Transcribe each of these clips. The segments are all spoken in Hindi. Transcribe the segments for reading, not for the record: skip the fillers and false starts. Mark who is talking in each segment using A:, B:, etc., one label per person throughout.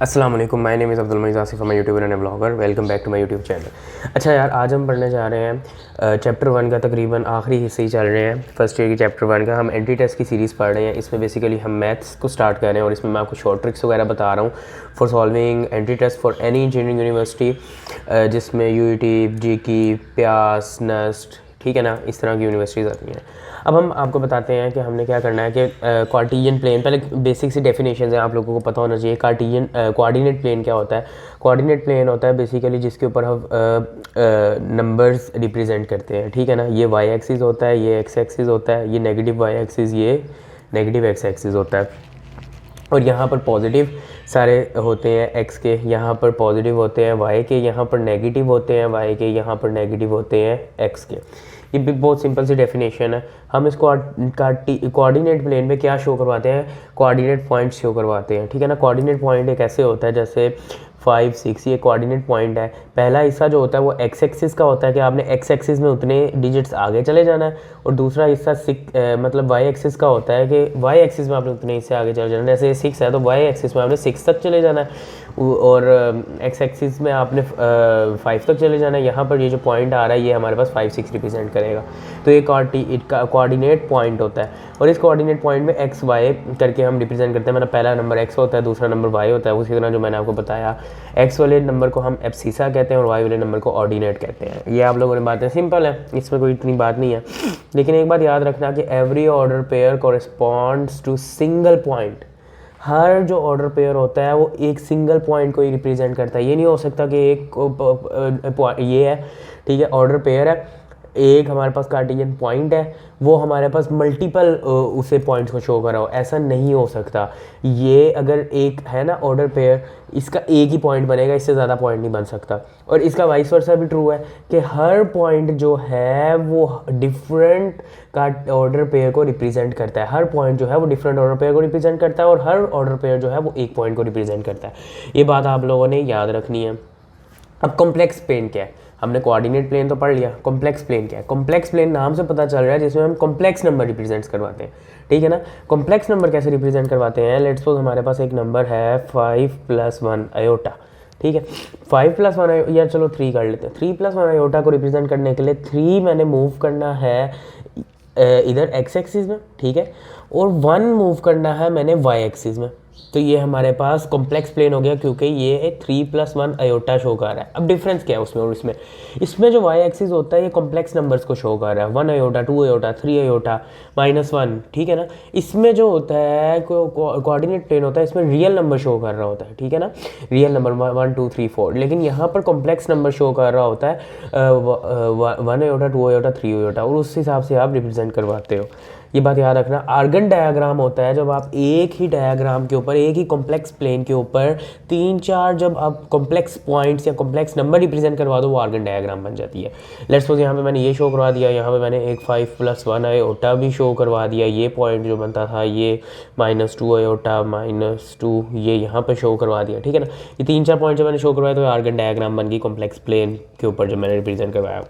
A: अस्सलाम वालेकुम, my name is Abdul Majid Asif, मैं youtuber and blogger. Welcome back to my YouTube channel. अच्छा यार, आज हम पढ़ने जा रहे हैं चैप्टर 1 का तकरीबन आखिरी हिस्से ही चल रहे हैं। फर्स्ट ईयर की चैप्टर 1 का हम एंट्री टेस्ट की सीरीज़ पढ़ रहे हैं। इसमें बेसिकली हम मैथ्स को स्टार्ट कर रहे हैं और इसमें मैं आपको शॉर्ट ट्रिक्स वगैरह बता रहा हूँ for solving entry test for any engineering university, जिसमें यूईटी, जीकी, प्यास, नस्ट, ठीक है ना, इस तरह की यूनिवर्सिटीज़ आती हैं। अब हम आपको बताते हैं कि हमने क्या करना है कि कार्टेशियन प्लेन, पहले बेसिक सी डेफिनेशन है आप लोगों को पता होना चाहिए। कार्टेशियन कोऑर्डिनेट प्लेन क्या होता है? कोऑर्डिनेट प्लेन होता है बेसिकली जिसके ऊपर हम नंबर्स रिप्रेजेंट करते हैं, ठीक है ना। ये वाई एक्सिस होता है, ये एक्स एक्सिस होता है, ये नेगेटिव वाई एक्सिस, ये नेगेटिव एक्स एक्सिस होता है। और यहाँ पर पॉजिटिव सारे होते हैं एक्स के, यहाँ पर पॉजिटिव होते हैं वाई के, यहाँ पर नेगेटिव होते हैं वाई के, यहाँ पर नेगेटिव होते हैं एक्स के। ये भी बहुत सिंपल सी डेफिनेशन है। हम इसको कोऑर्डिनेट प्लेन में क्या शो करवाते हैं? कोऑर्डिनेट पॉइंट शो करवाते हैं, ठीक है ना। कोऑर्डिनेट पॉइंट एक ऐसे होता है जैसे 5, 6, ये कोऑर्डिनेट पॉइंट है। पहला हिस्सा जो होता है वो एक्स एक्सिस का होता है कि आपने एक्स एक्सिस में उतने डिजिट्स आगे चले जाना है, और दूसरा हिस्सा मतलब वाई एक्सिस का होता है कि वाई एक्सिस में आपने उतने हिस्से आगे चले जाना है। जैसे 6 है तो वाई एक्सिस में आपने 6 तक चले जाना है, और एक्स एक्सिस में आपने 5 तक चले जाना है। यहाँ पर ये जो पॉइंट आ रहा है ये हमारे पास 5, 6 रिप्रेजेंट करेगा। तो ये कोऑर्डिनेट पॉइंट होता है, और इस कोऑर्डिनेट पॉइंट में एक्स वाई करके हम रिप्रेजेंट करते हैं। मतलब पहला नंबर एक्स होता है, दूसरा नंबर वाई होता है। उसी तरह जो मैंने आपको बताया, एक्स वाले नंबर को हम एब्सिसा कहते हैं और वाई वाले नंबर को ऑर्डिनेट कहते हैं। ये आप लोगों ने बातें सिंपल है, इसमें कोई इतनी बात नहीं है। लेकिन एक बात याद रखना कि every order pair corresponds to single point. हर जो ऑर्डर पेयर होता है वो एक सिंगल पॉइंट को ही रिप्रेजेंट करता है। ये नहीं हो सकता कि एक ये है, ठीक है, ऑर्डर पेयर है, एक हमारे पास कार्टेशियन पॉइंट है, वो हमारे पास मल्टीपल उसे पॉइंट्स को शो कर रहा हो, ऐसा नहीं हो सकता। ये अगर एक है ना ऑर्डर पेयर, इसका एक ही पॉइंट बनेगा, इससे ज़्यादा पॉइंट नहीं बन सकता। और इसका वाइस वर्सा भी ट्रू है कि हर पॉइंट जो है वो डिफरेंट का ऑर्डर पेयर को रिप्रेजेंट करता है। हर पॉइंट जो है वो डिफरेंट ऑर्डर पेयर को रिप्रेजेंट करता है, और हर ऑर्डर पेयर जो है वो एक पॉइंट को रिप्रेजेंट करता है। ये बात आप लोगों ने याद रखनी है। अब कॉम्प्लेक्स प्लेन क्या है? हमने कोऑर्डिनेट प्लेन तो पढ़ लिया, कॉम्प्लेक्स प्लेन क्या है? कॉम्प्लेक्स प्लेन नाम से पता चल रहा है जिसमें हम कॉम्प्लेक्स नंबर रिप्रेजेंट करवाते हैं, ठीक है ना। कॉम्प्लेक्स नंबर कैसे रिप्रेजेंट करवाते हैं? लेट्स सपोज हमारे पास एक नंबर है 5 + 1 आयोटा, ठीक है। 5 + 1 या चलो 3 कर लेते हैं। 3 + 1 आयोटा को रिप्रेजेंट करने के लिए 3 मैंने मूव करना है इधर एक्स एक्सिस में, ठीक है, और 1 मूव करना है मैंने वाई एक्सिस में। तो ये हमारे पास कॉम्प्लेक्स प्लेन हो गया, क्योंकि ये 3 + 1 आयोटा शो कर रहा है। अब डिफरेंस क्या है उसमें और इसमें? इसमें जो वाई एक्सिस होता है ये कॉम्प्लेक्स नंबर्स को शो कर रहा है, 1 आयोटा, 2 आयोटा, 3 आयोटा, -1, ठीक है ना। इसमें जो होता है कोऑर्डिनेट प्लेन होता है, इसमें रियल नंबर शो कर रहा होता है, ठीक है ना, रियल नंबर 1, 2, 3, 4। लेकिन यहाँ पर कॉम्प्लेक्स नंबर शो कर रहा होता है 1 आयोटा, 2 आयोटा, 3 आयोटा, और उस हिसाब से आप रिप्रेजेंट करवाते हो। ये बात याद रखना। आर्गन डायग्राम होता है जब आप एक ही डायग्राम के ऊपर, एक ही कॉम्प्लेक्स प्लेन के ऊपर 3-4 जब आप कॉम्प्लेक्स पॉइंट्स या कॉम्प्लेक्स नंबर रिप्रेजेंट करवा दो, वो आर्गन डायग्राम बन जाती है। लेट्स सपोज यहाँ पे मैंने ये शो करवा दिया, यहाँ पे मैंने एक 5 + 1 आयोटा भी शो करवा दिया। ये पॉइंट जो बनता था ये -2 आयोटा, -2, ये यहाँ पे शो करवा दिया, ठीक है ना। ये 3-4 पॉइंट जब मैंने शो करवाया तो आर्गन डायग्राम बन गई कॉम्प्लेक्स प्लेन के ऊपर जब मैंने रिप्रेजेंट करवाया।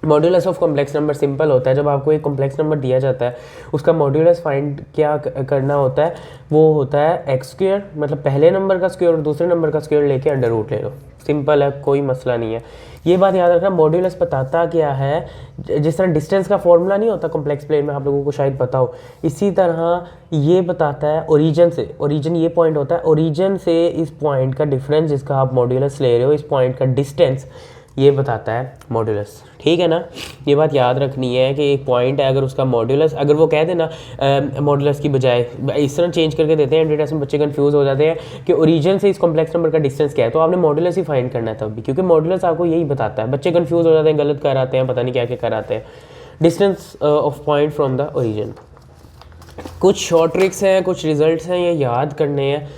A: Modulus of complex number simple होता है। जब आपको एक कॉम्प्लेक्स नंबर दिया जाता है उसका मॉड्यूलस फाइंड क्या करना होता है? वो होता है x², मतलब पहले नंबर का स्क्वायर और दूसरे नंबर का स्क्वायर लेके अंडर रूट ले लो। सिंपल है, कोई मसला नहीं है। ये बात याद रखना, मॉड्यूलस बताता क्या है? जिस तरह डिस्टेंस का फॉर्मूला नहीं होता कॉम्प्लेक्स प्लेन में, आप लोगों को शायद पता हो, इसी तरह ये बताता है ओरिजिन से। ओरिजिन ये पॉइंट होता है, ओरिजिन से इस पॉइंट का डिफरेंस जिसका आप मॉड्यूलस ले रहे हो, इस पॉइंट का डिस्टेंस, ये बताता है मॉड्यूलस, ठीक है ना। ये बात याद रखनी है कि एक पॉइंट है, अगर उसका मॉड्यूलस, अगर वो कह देना मॉड्यूलस की बजाय इस तरह चेंज करके देते हैं, एंट्री टेस्ट में बच्चे कंफ्यूज हो जाते हैं कि ओरिजिन से इस कॉम्प्लेक्स नंबर का डिस्टेंस क्या है, तो आपने मॉड्यूलस ही फाइंड करना है तब भी, क्योंकि मॉड्यूलस आपको यही बताता है। बच्चे कंफ्यूज हो जाते हैं, गलत कराते हैं, पता नहीं क्या क्या कराते हैं। Distance of point from the origin. कुछ शॉर्ट ट्रिक्स हैं, कुछ रिजल्ट्स हैं, ये याद करने हैं।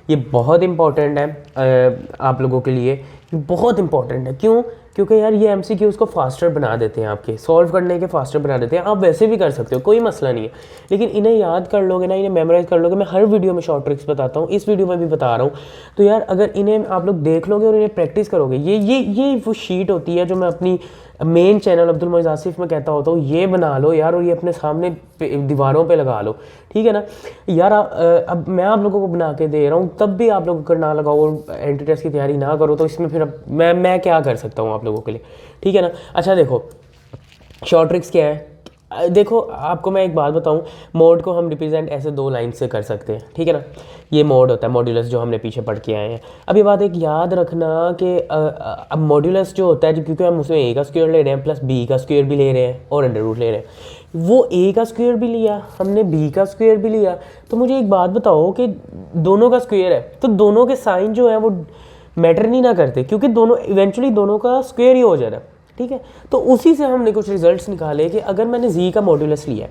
A: ये बहुत इंपॉर्टेंट है आप लोगों के लिए, बहुत इंपॉर्टेंट है। क्यों? क्योंकि यार ये एमसीक्यूज़ को फास्टर बना देते हैं, आपके सॉल्व करने के फास्टर बना देते हैं। आप वैसे भी कर सकते हो, कोई मसला नहीं है, लेकिन इन्हें याद कर लोगे ना, इन्हें मेमोराइज कर लोगे। मैं हर वीडियो में शॉर्ट ट्रिक्स बताता हूँ, इस वीडियो में भी बता रहा हूँ। तो यार अगर इन्हें आप लोग देख लोगे और इन्हें प्रैक्टिस करोगे, ये वो शीट होती है जो मैं अपनी मेन चैनल अब्दुल मोइज़ आसिफ में कहता होता हूँ ये बना लो यार और ये अपने सामने दीवारों पे लगा लो, ठीक है ना यार। अब मैं आप लोगों को बना के दे रहा हूँ, तब भी आप लोगों को ना लगाओ और एंट्री टेस्ट की तैयारी ना करो, तो इसमें फिर अब मैं क्या कर सकता हूँ आप लोगों के लिए, ठीक है ना। अच्छा देखो शॉर्ट ट्रिक्स क्या है, देखो आपको मैं एक बात बताऊं, मोड को हम रिप्रेजेंट ऐसे 2 लाइन से कर सकते हैं, ठीक है ना। ये मोड होता है मॉड्यूलस जो हमने पीछे पढ़ के आए हैं। अब ये बात एक याद रखना कि अब मॉड्यूलस जो होता है, क्योंकि हम उसमें ए का स्क्वायर ले रहे हैं प्लस बी का स्क्वायर भी ले रहे हैं और अंडर रूट ले रहे हैं, वो ए का स्क्वायर भी लिया हमने, बी का स्क्वायर भी लिया, तो मुझे एक बात बताओ कि दोनों का स्क्वायर है तो दोनों के साइन जो है वो मैटर नहीं ना करते, क्योंकि दोनों इवेंचुअली दोनों का स्क्वायर ही हो जा रहा है, ठीक है। तो उसी से हमने कुछ रिजल्ट्स निकाले कि अगर मैंने जी का मॉड्यूलस लिया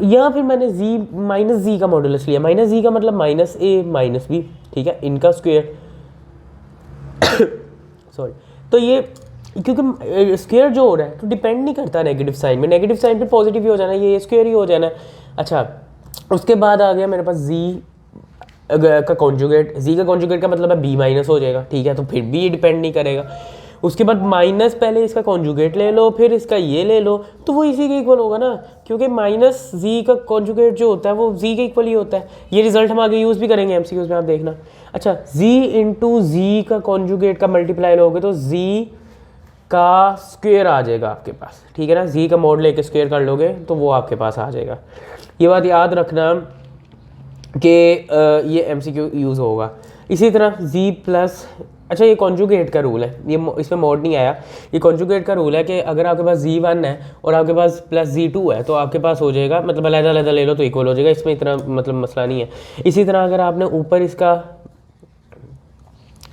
A: या फिर मैंने जी माइनस जी का मॉड्यूलस लिया, माइनस जी का मतलब माइनस ए माइनस बी, ठीक है, इनका स्क्वायर सॉरी, तो ये क्योंकि स्क्वायर जो हो रहा है तो डिपेंड नहीं करता नेगेटिव साइन में, नेगेटिव साइन पे पॉजिटिव ही हो जाना है, ये स्क्वायर ही हो जाना है। अच्छा उसके बाद आ गया मेरे पास जी का कॉन्जुगेट, जी का कॉन्जुगेट का मतलब है बी माइनस हो जाएगा, ठीक है, तो फिर भी ये डिपेंड नहीं करेगा। उसके बाद माइनस पहले इसका कॉन्जुगेट ले लो फिर इसका ये ले लो, तो वो इसी के इक्वल होगा ना, क्योंकि माइनस जी का कॉन्जुगेट जो होता है वो जी के इक्वल ही होता है। ये रिजल्ट हम आगे यूज़ भी करेंगे एमसीक्यूज में, आप देखना। अच्छा जी इंटू जी का कॉन्जुगेट का मल्टीप्लाई लोगे तो जी का स्क्वायर आ जाएगा आपके पास, ठीक है ना, जी का मोड लेके स्क्वायर कर लोगे तो वो आपके पास आ जाएगा। ये बात याद रखना कि ये एमसीक्यू यूज़ होगा। इसी तरह जी प्लस, अच्छा ये कॉन्जुगेट का रूल है, ये इसमें मोड नहीं आया, ये कॉन्जुगेट का रूल है कि अगर आपके पास जी1 है और आपके पास प्लस जी2 है तो आपके पास हो जाएगा, मतलब अलग-अलग ले लो तो इक्वल हो जाएगा, इसमें इतना मतलब मसला नहीं है। इसी तरह अगर आपने ऊपर इसका,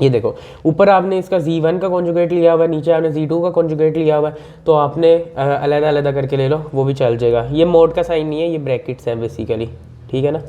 A: ये देखो ऊपर आपने इसका जी1 का कॉन्जुगेट लिया हुआ है, नीचे आपने जी2 का कॉन्जुगेट लिया हुआ है, तो आपने अलग-अलग करके ले लो वो भी चल जाएगा। ये मोड का साइन नहीं है, ये ब्रैकेट्स हैं बेसिकली, ठीक है ना।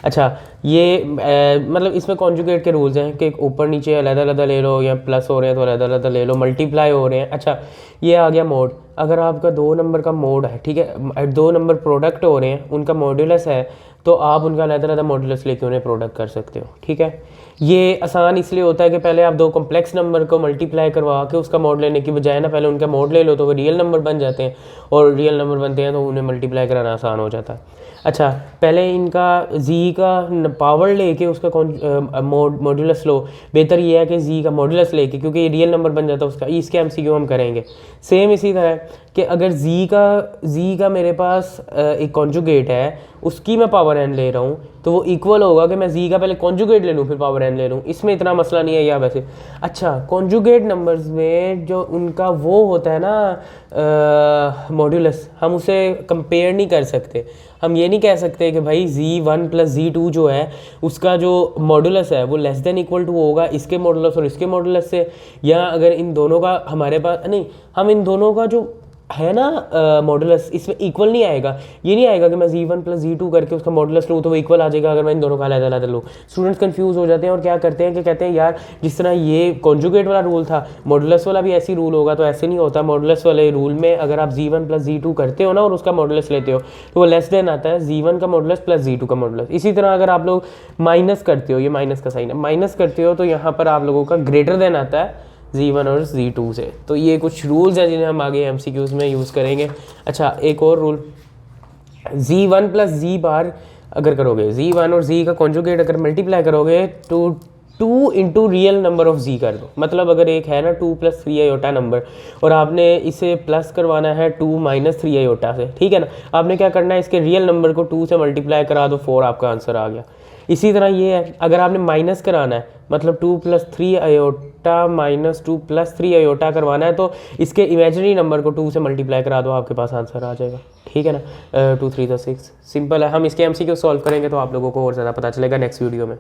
A: अच्छा ये मतलब इसमें कॉन्जुगेट के रूल्स हैं कि ऊपर नीचे अलग-अलग ले लो, या प्लस हो रहे हैं तो अलग-अलग ले लो, मल्टीप्लाई हो रहे हैं। अच्छा ये आ गया मोड, अगर आपका 2 नंबर का मोड है, ठीक है, 2 नंबर प्रोडक्ट हो रहे हैं, उनका मॉड्यूलस है, तो आप उनका अलग-अलग मॉड्यूलस लेके उन्हें प्रोडक्ट कर सकते हो, ठीक है। ये आसान इसलिए होता है कि पहले आप 2 कॉम्प्लेक्स नंबर को मल्टीप्लाई करवा के उसका मोड लेने की बजाय ना पहले उनका मोड ले लो, तो वो रियल नंबर बन जाते हैं, और रियल नंबर बनते हैं तो उन्हें मल्टीप्लाई कराना आसान हो जाता है। अच्छा पहले इनका जी का पावर लेके उसका मॉड्यूलस लो, बेहतर ये है कि जी का मॉड्यूलस लेके, क्योंकि ये रियल नंबर बन जाता है उसका, इसके एमसीक्यू हम करेंगे। सेम इसी तरह कि अगर जी का मेरे पास एक कॉन्जुगेट है, उसकी मैं पावर एन ले रहा हूँ, तो वो इक्वल होगा कि मैं जी का पहले कॉन्जुगेट ले लूँ फिर पावर एन ले लूँ, इसमें इतना मसला नहीं है या वैसे। अच्छा कॉन्जुगेट नंबर्स में जो उनका वो होता है ना मॉड्यूलस, हम उसे कंपेयर नहीं कर सकते, हम ये नहीं कह सकते कि भाई जी1 प्लस जी2 जो है उसका जो मॉड्यूलस है वो लेस देन इक्वल टू होगा इसके मॉड्यूलस और इसके मॉड्यूलस से, या अगर इन दोनों का हमारे पास नहीं, हम इन दोनों का जो है ना मॉड्यूलस इसमें इक्वल नहीं आएगा, ये नहीं आएगा कि मैं जी1 प्लस जी2 करके उसका मॉड्यूलस लूँ तो वो इक्वल आ जाएगा अगर मैं इन दोनों का अलग-अलग लूँ। स्टूडेंट्स कंफ्यूज हो जाते हैं और क्या करते हैं कि कहते हैं यार जिस तरह ये कॉन्जुगेट वाला रूल था मॉड्यूलस वाला भी ऐसे ही रूल होगा, तो ऐसे नहीं होता। मॉड्यूलस वाले रूल में अगर आप जी1 प्लस जी2 करते हो ना और उसका मॉड्यूलस लेते हो तो वो लेस देन आता है जी1 का मॉड्यूलस प्लस जी2 का मॉड्यूलस। इसी तरह अगर आप लोग माइनस करते हो, ये माइनस का साइन है, माइनस करते हो तो यहाँ पर आप लोगों का ग्रेटर देन आता है जी1 और जी2 से। तो ये कुछ रूल्स हैं जिन्हें हम आगे एमसीक्यूज में यूज़ करेंगे। अच्छा एक और रूल, जी1 प्लस जी बार अगर करोगे, जी1 और जी का कॉन्जुगेट अगर मल्टीप्लाई करोगे तो 2 इंटू रियल नंबर ऑफ जी कर दो, मतलब अगर एक है ना 2 प्लस 3 आयोटा नंबर और आपने इसे प्लस करवाना है 2 माइनस 3 आयोटा से, ठीक है ना, आपने क्या करना है इसके रियल नंबर को 2 से मल्टीप्लाई करा दो, 4 आपका आंसर आ गया। इसी तरह ये है अगर आपने माइनस कराना है, मतलब 2 plus 3 iota minus 2 plus 3 iota करवाना है तो इसके इमेजिनरी नंबर को 2 से मल्टीप्लाई करा दो, आपके पास आंसर आ जाएगा, ठीक है ना। 2 3 6 सिंपल है। हम इसके एमसीक्यू सॉल्व करेंगे तो आप लोगों को और ज़्यादा पता चलेगा नेक्स्ट वीडियो में।